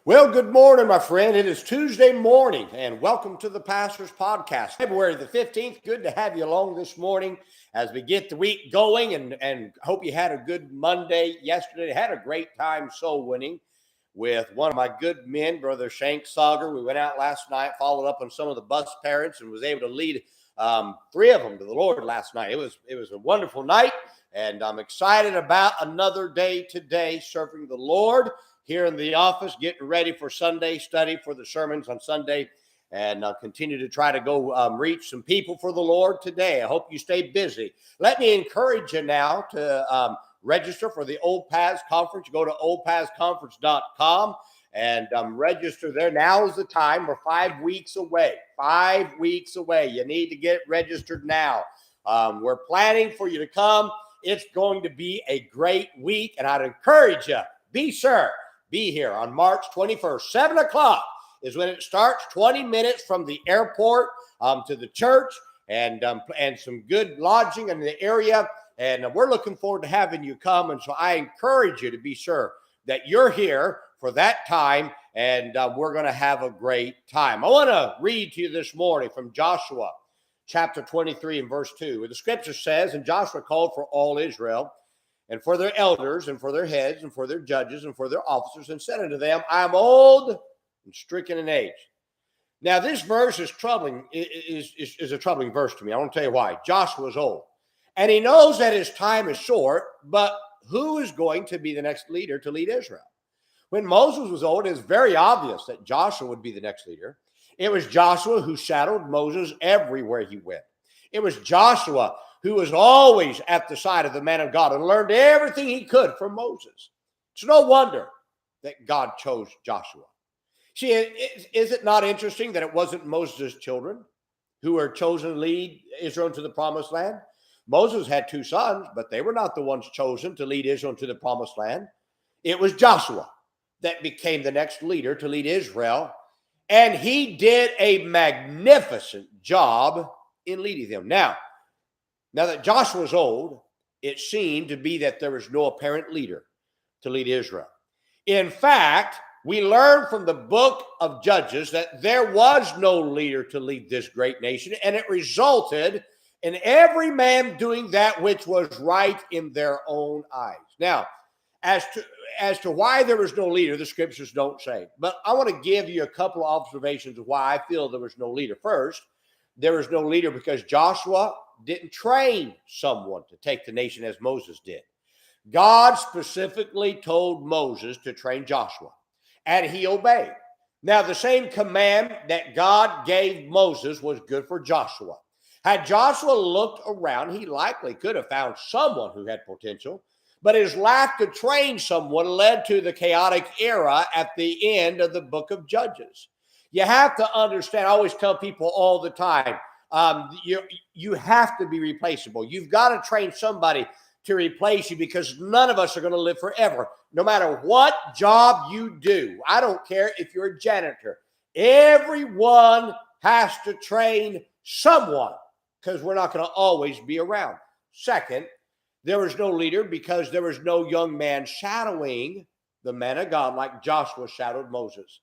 Well, good morning, my friend. It is Tuesday morning, and welcome to the Pastor's Podcast. February the 15th. Good to have you along this morning as we get the week going, and hope you had a good Monday yesterday. Had a great time soul winning with one of my good men, Brother Shank Sauger. We went out last night, followed up on some of the bus parents, and was able to lead three of them to the Lord last night. It was a wonderful night, and I'm excited about another day today serving the Lord here in the office, getting ready for Sunday study for the sermons on Sunday, and continue to try to go reach some people for the Lord today. I hope you stay busy. Let me encourage you now to register for the Old Paths Conference. Go to oldpathsconference.com and register there. Now is the time. We're 5 weeks away. 5 weeks away. You need to get registered now. We're planning for you to come. It's going to be a great week, and I'd encourage you, be here on March 21st. 7 o'clock is when it starts, 20 minutes from the airport to the church, and some good lodging in the area. And we're looking forward to having you come. And so I encourage you to be sure that you're here for that time, and we're going to have a great time. I want to read to you this morning from Joshua chapter 23 and verse 2, where the scripture says, "And Joshua called for all Israel, and for their elders, and for their heads, and for their judges, and for their officers, and said unto them, I am old and stricken in age." Now, this verse is troubling, is a troubling verse to me. I want to tell you why. Joshua is old, and he knows that his time is short, but who is going to be the next leader to lead Israel? When Moses was old, it was very obvious that Joshua would be the next leader. It was Joshua who shadowed Moses everywhere he went. It was Joshua who was always at the side of the man of God and learned everything he could from Moses. It's no wonder that God chose Joshua. See, is it not interesting that it wasn't Moses' children who were chosen to lead Israel into the promised land? Moses had two sons, but they were not the ones chosen to lead Israel into the promised land. It was Joshua that became the next leader to lead Israel, and he did a magnificent job in leading them. Now that Joshua was old, it seemed to be that there was no apparent leader to lead Israel. In fact, we learn from the book of Judges that there was no leader to lead this great nation, and it resulted in every man doing that which was right in their own eyes. Now, as to why there was no leader, the scriptures don't say. But I want to give you a couple of observations of why I feel there was no leader. First, there was no leader because Joshua didn't train someone to take the nation as Moses did. God specifically told Moses to train Joshua, and he obeyed. Now, the same command that God gave Moses was good for Joshua. Had Joshua looked around, he likely could have found someone who had potential, but his lack to train someone led to the chaotic era at the end of the book of Judges. You have to understand, I always tell people all the time, you have to be replaceable. You've got to train somebody to replace you because none of us are going to live forever. No matter what job you do, I don't care if you're a janitor. Everyone has to train someone because we're not going to always be around. Second, there was no leader because there was no young man shadowing the man of God like Joshua shadowed Moses.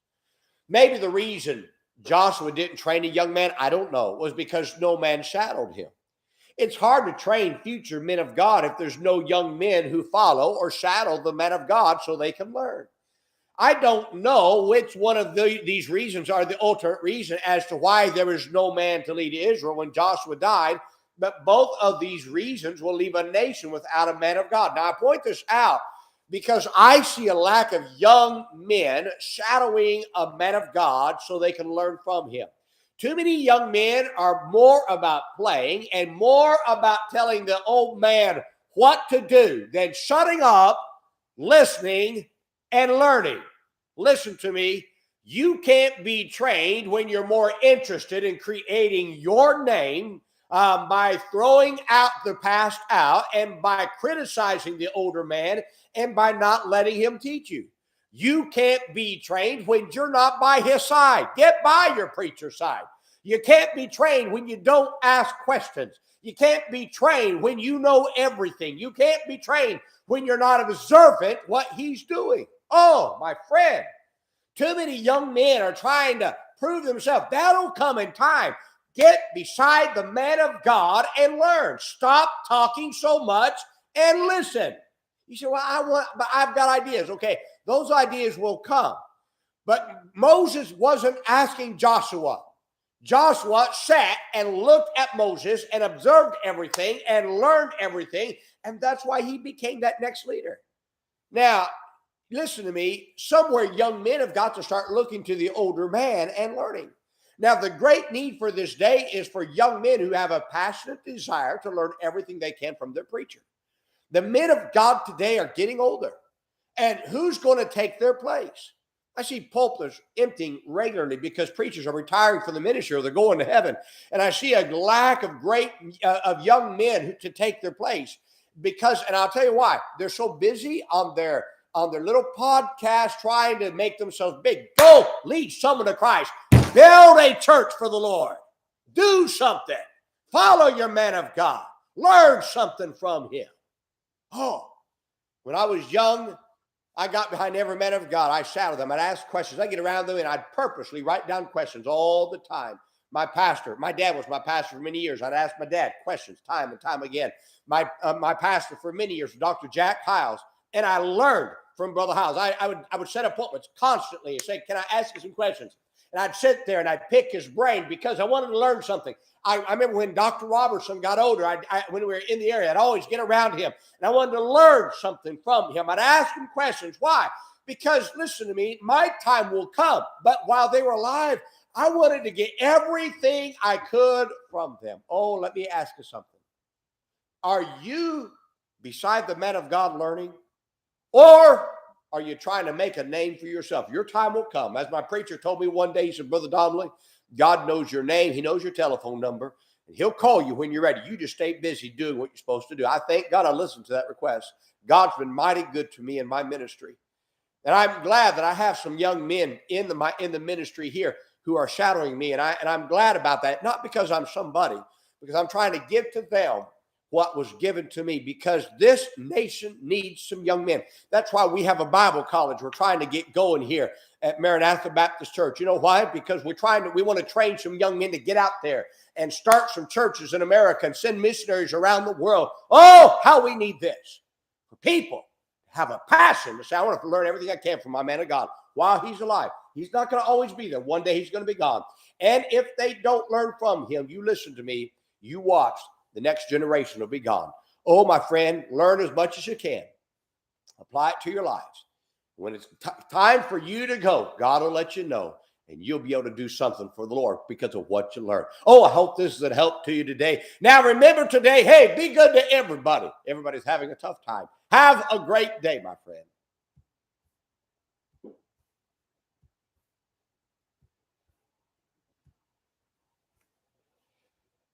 Maybe the reason Joshua didn't train a young man, I don't know, was because no man shadowed him. It's hard to train future men of God if there's no young men who follow or shadow the man of God so they can learn. I don't know which one of these reasons are the ultimate reason as to why there was no man to lead Israel when Joshua died, but both of these reasons will leave a nation without a man of God. Now, I point this out because I see a lack of young men shadowing a man of God so they can learn from him. Too many young men are more about playing and more about telling the old man what to do than shutting up, listening, and learning. Listen to me. You can't be trained when you're more interested in creating your name by throwing out the past out and by criticizing the older man and by not letting him teach you. You can't be trained when you're not by his side. Get by your preacher's side. You can't be trained when you don't ask questions. You can't be trained when you know everything. You can't be trained when you're not observant what he's doing. Oh, my friend, Too many young men are trying to prove themselves. That'll come in time. Get beside the man of God and learn. Stop talking so much and listen. You say, well, I've got ideas. Okay, those ideas will come. But Moses wasn't asking Joshua. Joshua sat and looked at Moses and observed everything and learned everything. And that's why he became that next leader. Now, listen to me. Somewhere young men have got to start looking to the older man and learning. Now, the great need for this day is for young men who have a passionate desire to learn everything they can from their preacher. The men of God today are getting older. And who's going to take their place? I see pulpits emptying regularly because preachers are retiring from the ministry or they're going to heaven. And I see a lack of of young men to take their place because, and I'll tell you why, they're so busy on their little podcast trying to make themselves big. Go lead someone to Christ. Build a church for the Lord. Do something. Follow your man of God. Learn something from him. Oh, when I was young, I got behind every man of God. I sat with them. I'd ask questions. I'd get around them and I'd purposely write down questions all the time. My dad was my pastor for many years. I'd ask my dad questions time and time again. My pastor for many years, Dr. Jack Hiles, and I learned from Brother Hiles. I would set appointments constantly and say, can I ask you some questions? And I'd sit there and I'd pick his brain because I wanted to learn something. I remember when Dr. Robertson got older, when we were in the area, I'd always get around him. And I wanted to learn something from him. I'd ask him questions. Why? Because, listen to me, my time will come. But while they were alive, I wanted to get everything I could from them. Oh, let me ask you something. Are you beside the man of God learning? Or are you trying to make a name for yourself? Your time will come. As my preacher told me one day, he said, Brother Donnelly, God knows your name. He knows your telephone number. And he'll call you when you're ready. You just stay busy doing what you're supposed to do. I thank God I listened to that request. God's been mighty good to me in my ministry. And I'm glad that I have some young men in the ministry here who are shadowing me. And I'm glad about that. Not because I'm somebody, because I'm trying to give to them what was given to me, because this nation needs some young men. That's why we have a Bible college we're trying to get going here at Maranatha Baptist Church. You know why? Because we want to train some young men to get out there and start some churches in America and send missionaries around the world. Oh, how we need this. For people to have a passion to say, I want to learn everything I can from my man of God while he's alive. He's not going to always be there. One day he's going to be gone. And if they don't learn from him, you listen to me, you watch. The next generation will be gone. Oh, my friend, learn as much as you can. Apply it to your lives. When it's time for you to go, God will let you know, and you'll be able to do something for the Lord because of what you learned. Oh, I hope this is a help to you today. Now, remember today, hey, be good to everybody. Everybody's having a tough time. Have a great day, my friend.